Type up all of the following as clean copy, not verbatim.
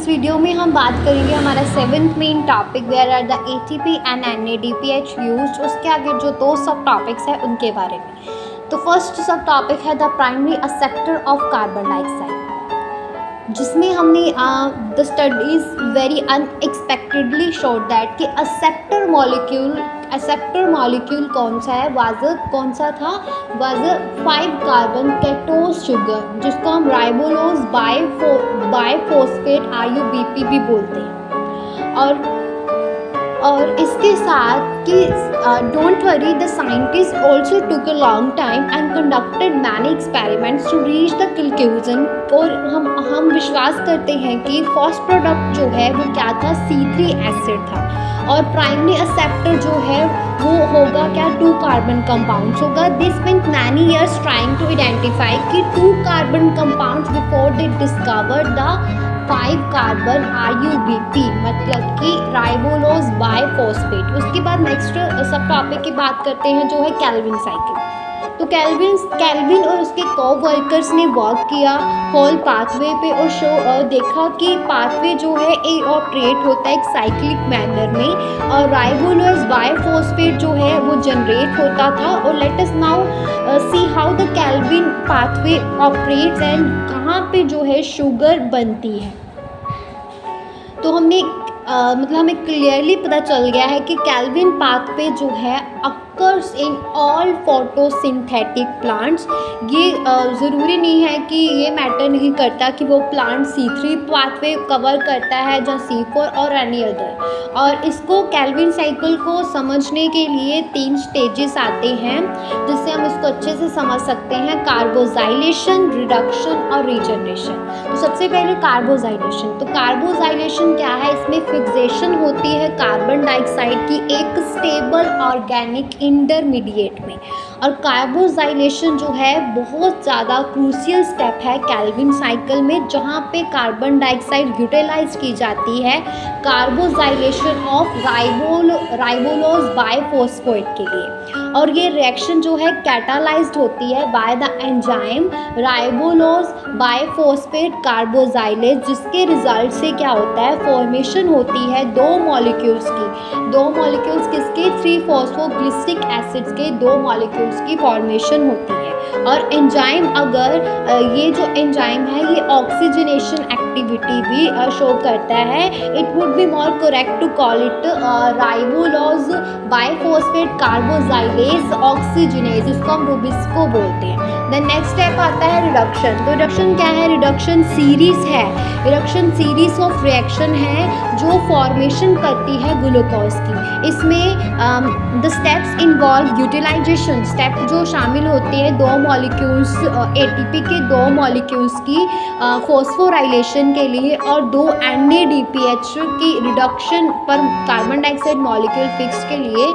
इस वीडियो में हम बात करेंगे हमारा 7th main topic where are the ATP and NADPH used. उसके आगे जो दो सब टॉपिक्स हैं उनके बारे में। तो फर्स्ट सब टॉपिक है the primary acceptor of carbon dioxide, जिसमें हमने the studies very unexpectedly showed that कि एक्सेप्टर मॉलिक्यूल कौन सा है, कौन सा था, वाज 5 कार्बन केटोस शुगर, जिसको हम राइबोलोज बाइफॉस्फेट RUBP भी बोलते हैं। और इसके साथ कि don't worry the scientist also took a long time and conducted many experiments to reach the conclusion. और हम विश्वास करते हैं कि फर्स्ट प्रोडक्ट जो है वो क्या था, C3 एसिड था। और प्राइमरी एक्सेप्टर जो है वो होगा क्या, 2 कार्बन कंपाउंड्स होगा। This spent many years trying to identify कि 2 carbon compounds before they discover the 5 carbon RUBP, मतलब कि राइबोलोज बाइफॉस्फेट। उसके बाद नेक्स्ट सब टॉपिक की बात करते हैं जो है कैल्विन साइकिल। तो कैल्विन और उसके को-वर्कर्स ने वर्क किया होल पाथवे पे और देखा कि पाथवे जो है ऑपरेट होता है एक साइक्लिक मैनर में, और राइबोलोज बाइफॉस्फेट जो है वो जनरेट होता था। और let us now see how the kelvin pathway operates and कहाँ पे जो है शुगर बनती है। तो हमें क्लियरली पता चल गया है कि कैल्विन पाथवे जो है occurs in all photosynthetic plants. ये ज़रूरी नहीं है कि ये मैटर नहीं करता कि वो प्लांट C3 पाथवे कवर करता है या C4 और एनी अदर। और इसको कैल्विन साइकिल को समझने के लिए 3 स्टेजेस आते हैं जिससे हम इसको अच्छे से समझ सकते हैं, कार्बोजाइलेशन, रिडक्शन और रीजनरेशन। तो सबसे पहले कार्बोजाइलेशन। तो कार्बोजाइलेशन क्या है, इसमें फिक्सेशन होती है कार्बन डाइऑक्साइड की एक स्टेबल ऑर्गेनिक इंटरमीडिएट में। और कार्बोजाइलेशन जो है बहुत ज़्यादा क्रूशियल स्टेप है कैल्विन साइकिल में, जहाँ पे कार्बन डाइऑक्साइड यूटिलाइज की जाती है कार्बोजाइलेशन ऑफ राइबोलोज बाइफॉस्फेट के लिए। और ये रिएक्शन जो है कैटालाइज्ड होती है by the enzyme ribulose bisphosphate carboxylase, जिसके रिजल्ट से क्या होता है, फॉर्मेशन होती है 2 मॉलिक्यूल्स की। 2 मॉलिक्यूल्स किसके, 3 फॉस्फोग्लिसरिक एसिड्स के 2 मॉलिक्यूल्स की फॉर्मेशन होती है। और एंजाइम, अगर ये जो एंजाइम है ये ऑक्सीजनेशन एक्टिविटी भी शो करता है। It would be more correct to call it ribulose bisphosphate carboxylase oxygenase, जिसको हम रुबिस्को बोलते हैं। देन नेक्स्ट स्टेप आता है रिडक्शन। तो रिडक्शन क्या है, रिडक्शन सीरीज है, रिडक्शन सीरीज ऑफ रिएक्शन है जो फॉर्मेशन करती है ग्लूकोज की। इसमें the steps involve utilization, step जो शामिल होते हैं 2 मॉलिक्यूल्स ATP के 2 मॉलिक्यूल्स की फॉस्फोराइलेशन के लिए और 2 NADPH की reduction per carbon dioxide molecule fix के लिए,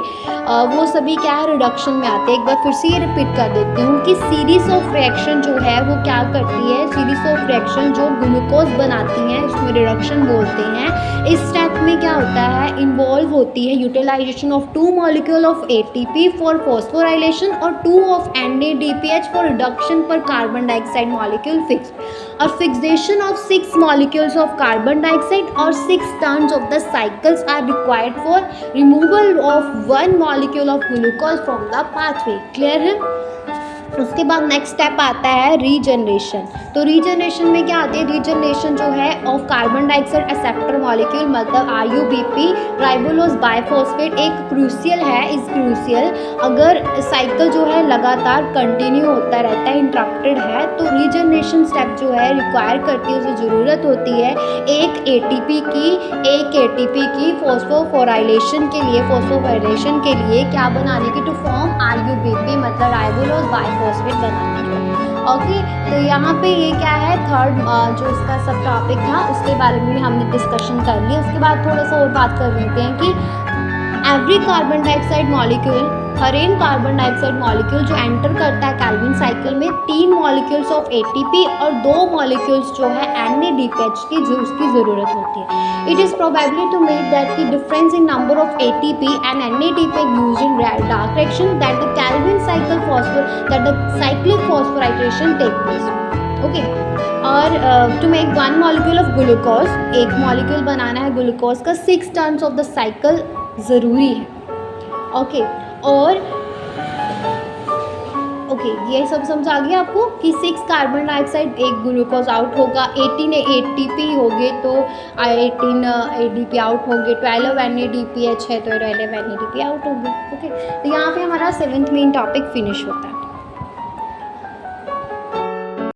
वो सभी क्या है, रिडक्शन में आते हैं। एक बार फिर से ये रिपीट कर देती हूँ कि सीरीज ऑफ रिएक्शन जो है वो क्या करती है, सीरीज ऑफ रिएक्शन जो ग्लूकोज बनाती हैं उसमें रिडक्शन बोलते हैं। इस स्टेप में क्या होता है, इन्वॉल्व होती है utilization of 2 molecule of ATP for phosphorylation और 2 of NADPH for reduction per carbon dioxide molecule fix, और fixation of 6 molecules of carbon dioxide और 6 turns of the cycles are required for removal of 1 molecule of glucose from the pathway. Clear है। उसके बाद next step आता है regeneration. तो regeneration में क्या आती है, रीजनरेशन जो है of carbon dioxide acceptor molecule, मतलब RUBP राइबोलोज बाइफॉस्फेट एक क्रूशियल है। इस क्रूशियल अगर साइकिल जो है लगातार कंटिन्यू होता रहता है, इंटरप्टेड है, तो रीजनरेशन स्टेप जो है रिक्वायर करती है, उसे ज़रूरत होती है एक ATP की फॉस्फोराइलेशन के लिए क्या बनाने की, टू फॉर्म RUBP मतलब राइबोलोज बाइफॉस्फेट बनाने की। ओके, तो यहाँ पे ये क्या है, थर्ड जो इसका सब टॉपिक था उसके बारे में हमने डिस्कशन कर लिया। उसके बाद थोड़ा सा और बात कर लेते हैं कि एवरी कार्बन डाइऑक्साइड मॉलिक्यूल, हर एक कार्बन डाइऑक्साइड मॉलिक्यूल जो एंटर करता है कैल्विन साइकिल में, 3 मॉलिक्यूल्स ऑफ ATP और 2 मॉलिक्यूल्स जो है NADPH की जो उसकी ज़रूरत होती है। It is probably to make that की difference in number of ATP and NADPH use in dark reaction that the Calvin cycle that the cyclic phosphorylation take place. Okay. और to make 1 molecule of glucose, एक molecule बनाना है glucose का 6 turns of the cycle ज़रूरी है। Okay. और okay, ये सब समझ आ गया आपको कि 6 कार्बन डाइऑक्साइड, एक ग्लूकोज आउट होगा, 18 एटीपी हो गए तो 18 एडीपी आउट होंगे, 12 NADPH है तो 12 NADP आउट होंगे। ओके, तो यहाँ पे हमारा 7th मेन टॉपिक फिनिश होता है।